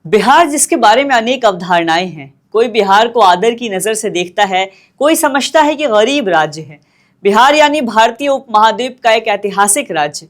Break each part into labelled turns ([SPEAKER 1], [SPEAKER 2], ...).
[SPEAKER 1] बिहार जिसके बारे में अनेक अवधारणाएं हैं। कोई बिहार को आदर की नजर से देखता है, कोई समझता है कि गरीब राज्य है। बिहार यानी भारतीय उपमहाद्वीप का एक ऐतिहासिक राज्य,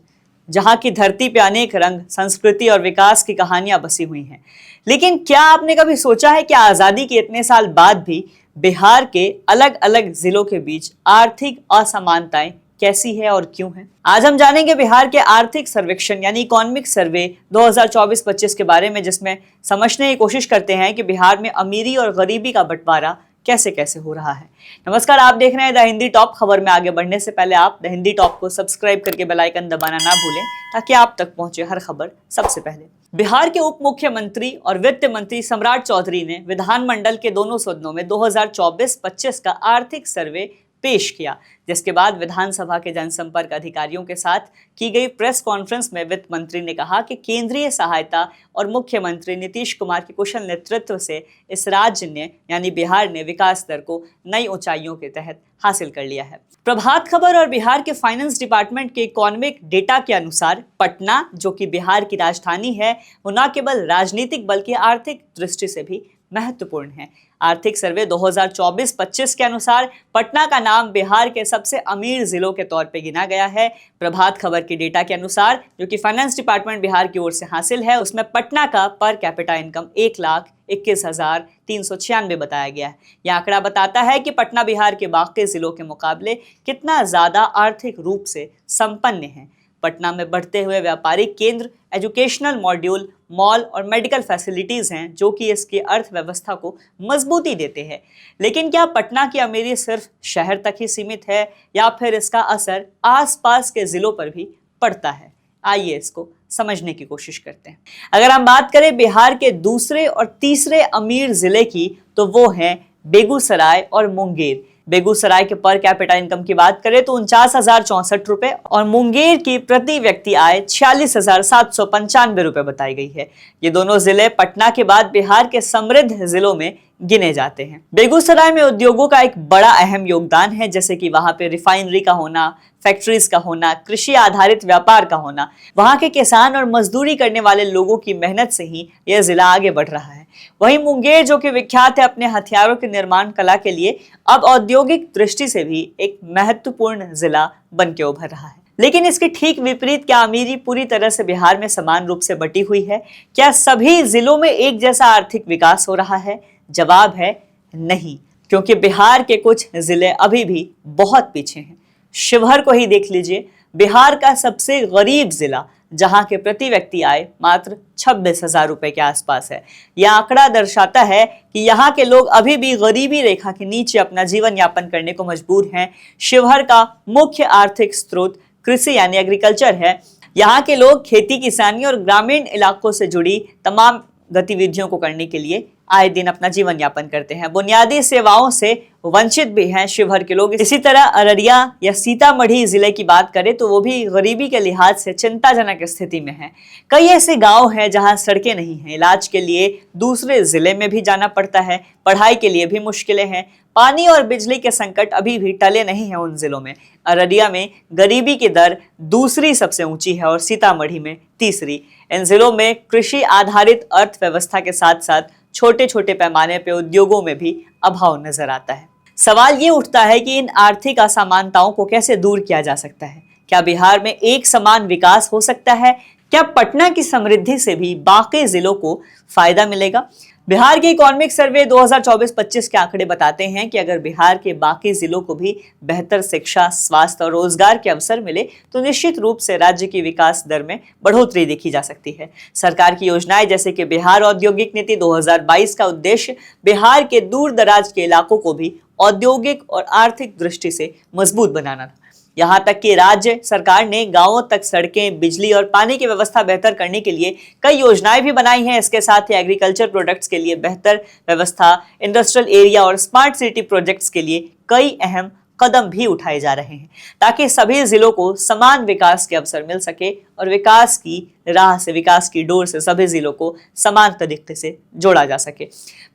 [SPEAKER 1] जहां की धरती पे अनेक रंग, संस्कृति और विकास की कहानियां बसी हुई हैं। लेकिन क्या आपने कभी सोचा है कि आजादी के इतने साल बाद भी बिहार के अलग अलग जिलों के बीच आर्थिक असमानताएं कैसी है और क्यों है? आज हम जानेंगे बिहार के आर्थिक सर्वेक्षण यानी इकोनॉमिक सर्वे 2024-25 के बारे में, जिसमें समझने की कोशिश करते हैं कि बिहार में अमीरी और गरीबी का बंटवारा कैसे कैसे हो रहा है। नमस्कार, आप देख रहे हैं द हिंदी टॉप। खबर में आगे बढ़ने से पहले आप द हिंदी टॉप को सब्सक्राइब करके बेल आइकन दबाना ना भूलें, ताकि आप तक पहुंचे हर खबर सबसे पहले। बिहार के उप मुख्यमंत्री और वित्त मंत्री सम्राट चौधरी ने विधानमंडल के दोनों सदनों में 2024-25 का आर्थिक सर्वे पेश किया, जिसके बाद विधानसभा के जनसंपर्क अधिकारियों के साथ की गई प्रेस कॉन्फ्रेंस में वित्त मंत्री ने कहा कि केंद्रीय सहायता और मुख्यमंत्री नीतीश कुमार के कुशल नेतृत्व से इस राज्य ने यानी बिहार ने विकास दर को नई ऊंचाइयों के तहत हासिल कर लिया है। प्रभात खबर और बिहार के फाइनेंस डिपार्टमेंट के इकोनॉमिक डेटा के अनुसार पटना, जो कि बिहार की राजधानी है, वो न केवल राजनीतिक बल्कि आर्थिक दृष्टि से भी महत्वपूर्ण है। आर्थिक सर्वे 2024-25 के अनुसार पटना का नाम बिहार के सबसे अमीर जिलों के तौर पे गिना गया है। प्रभात खबर के डेटा के अनुसार, जो कि फाइनेंस डिपार्टमेंट बिहार की ओर से हासिल है, उसमें पटना का पर कैपिटा इनकम 1,21,396 बताया गया है। यह आंकड़ा बताता है कि पटना बिहार के बाकी जिलों के मुकाबले कितना ज्यादा आर्थिक रूप से संपन्न है। पटना में बढ़ते हुए व्यापारिक केंद्र, एजुकेशनल मॉड्यूल, मॉल और मेडिकल फैसिलिटीज हैं, जो कि इसकी अर्थव्यवस्था को मजबूती देते हैं। लेकिन क्या पटना की अमीरी सिर्फ शहर तक ही सीमित है या फिर इसका असर आसपास के जिलों पर भी पड़ता है? आइए इसको समझने की कोशिश करते हैं। अगर हम बात करें बिहार के दूसरे और तीसरे अमीर जिले की, तो वो हैं बेगूसराय और मुंगेर। बेगूसराय के पर कैपिटा इनकम की बात करें तो 49,064 रुपए और मुंगेर की प्रति व्यक्ति आय 46,795 रुपए बताई गई है। ये दोनों जिले पटना के बाद बिहार के समृद्ध जिलों में गिने जाते हैं। बेगूसराय में उद्योगों का एक बड़ा अहम योगदान है, जैसे कि वहां पे रिफाइनरी का होना, फैक्ट्रीज का होना, कृषि आधारित व्यापार का होना। वहां के किसान और मजदूरी करने वाले लोगों की मेहनत से ही यह जिला आगे बढ़ रहा है। वहीं मुंगेर, जो कि विख्यात है अपने हथियारों के निर्माण कला के लिए, अब औद्योगिक दृष्टि से भी एक महत्वपूर्ण जिला बन के उभर रहा है। लेकिन इसके ठीक विपरीत, क्या अमीरी पूरी तरह से बिहार में समान रूप से बटी हुई है? क्या सभी जिलों में एक जैसा आर्थिक विकास हो रहा है? जवाब है नहीं, क्योंकि बिहार के कुछ जिले अभी भी बहुत पीछे हैं। शिवहर को ही देख लीजिए, बिहार का सबसे गरीब जिला, जहां के प्रति व्यक्ति आय मात्र 26,000 रुपए के आसपास है। यह आंकड़ा दर्शाता है कि यहाँ के लोग अभी भी गरीबी रेखा के नीचे अपना जीवन यापन करने को मजबूर हैं। शिवहर का मुख्य आर्थिक स्रोत कृषि यानी एग्रीकल्चर है। यहाँ के लोग खेती, किसानी और ग्रामीण इलाकों से जुड़ी तमाम गतिविधियों को करने के लिए आए दिन अपना जीवन यापन करते हैं। बुनियादी सेवाओं से वंचित भी हैं शिवहर के लोग। इसी तरह अररिया या सीतामढ़ी जिले की बात करें तो वो भी गरीबी के लिहाज से चिंताजनक स्थिति में है। कई ऐसे गांव हैं जहां सड़कें नहीं हैं, इलाज के लिए दूसरे जिले में भी जाना पड़ता है, पढ़ाई के लिए भी मुश्किलें हैं, पानी और बिजली के संकट अभी भी टले नहीं हैं उन जिलों में। अररिया में गरीबी की दर दूसरी सबसे ऊंची है और सीतामढ़ी में तीसरी। इन जिलों में कृषि आधारित अर्थव्यवस्था के साथ साथ छोटे छोटे पैमाने पे उद्योगों में भी अभाव नजर आता है। सवाल ये उठता है कि इन आर्थिक असमानताओं को कैसे दूर किया जा सकता है? क्या बिहार में एक समान विकास हो सकता है? क्या पटना की समृद्धि से भी बाकी जिलों को फायदा मिलेगा? बिहार के इकोनॉमिक सर्वे 2024-25 के आंकड़े बताते हैं कि अगर बिहार के बाकी जिलों को भी बेहतर शिक्षा, स्वास्थ्य और रोजगार के अवसर मिले तो निश्चित रूप से राज्य की विकास दर में बढ़ोतरी देखी जा सकती है। सरकार की योजनाएं जैसे कि बिहार औद्योगिक नीति 2022 का उद्देश्य बिहार के दूर दराज के इलाकों को भी औद्योगिक और आर्थिक दृष्टि से मजबूत बनाना था। यहाँ तक कि राज्य सरकार ने गांवों तक सड़कें, बिजली और पानी की व्यवस्था बेहतर करने के लिए कई योजनाएं भी बनाई हैं। इसके साथ ही एग्रीकल्चर प्रोडक्ट्स के लिए बेहतर व्यवस्था, इंडस्ट्रियल एरिया और स्मार्ट सिटी प्रोजेक्ट्स के लिए कई अहम कदम भी उठाए जा रहे हैं, ताकि सभी जिलों को समान विकास के अवसर मिल सके और विकास की राह से, विकास की डोर से सभी जिलों को समान तरीके से जोड़ा जा सके।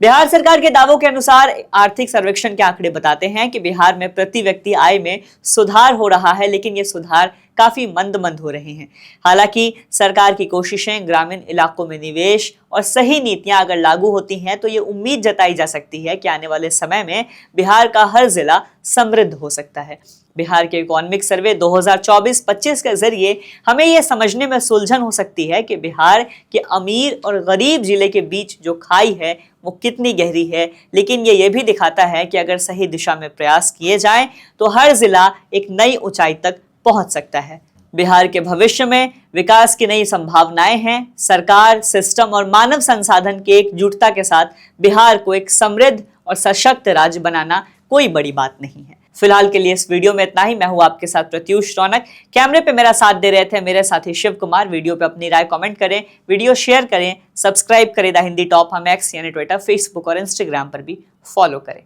[SPEAKER 1] बिहार सरकार के दावों के अनुसार आर्थिक सर्वेक्षण के आंकड़े बताते हैं कि बिहार में प्रति व्यक्ति आय में सुधार हो रहा है, लेकिन ये सुधार काफी मंद हो रहे हैं। हालांकि सरकार की कोशिशें, ग्रामीण इलाकों में निवेश और सही नीतियां अगर लागू होती हैं तो ये उम्मीद जताई जा सकती है कि आने वाले समय में बिहार का हर जिला समृद्ध हो सकता है। बिहार के इकोनॉमिक सर्वे 2024-25 के जरिए हमें यह समझने में सुलझन हो सकती है कि बिहार के अमीर और गरीब जिले के बीच जो खाई है वो कितनी गहरी है, लेकिन ये भी दिखाता है कि अगर सही दिशा में प्रयास किए जाएं तो हर जिला एक नई ऊंचाई तक पहुंच सकता है। बिहार के भविष्य में विकास की नई संभावनाएं हैं। सरकार, सिस्टम और मानव संसाधन की एकजुटता के साथ बिहार को एक समृद्ध और सशक्त राज्य बनाना कोई बड़ी बात नहीं है। फिलहाल के लिए इस वीडियो में इतना ही। मैं हूं आपके साथ प्रत्युष रौनक। कैमरे पे मेरा साथ दे रहे थे मेरे साथी शिव कुमार। वीडियो पे अपनी राय कमेंट करें, वीडियो शेयर करें, सब्सक्राइब करें द हिंदी टॉप। हम एक्स यानी ट्विटर, फेसबुक और इंस्टाग्राम पर भी फॉलो करें।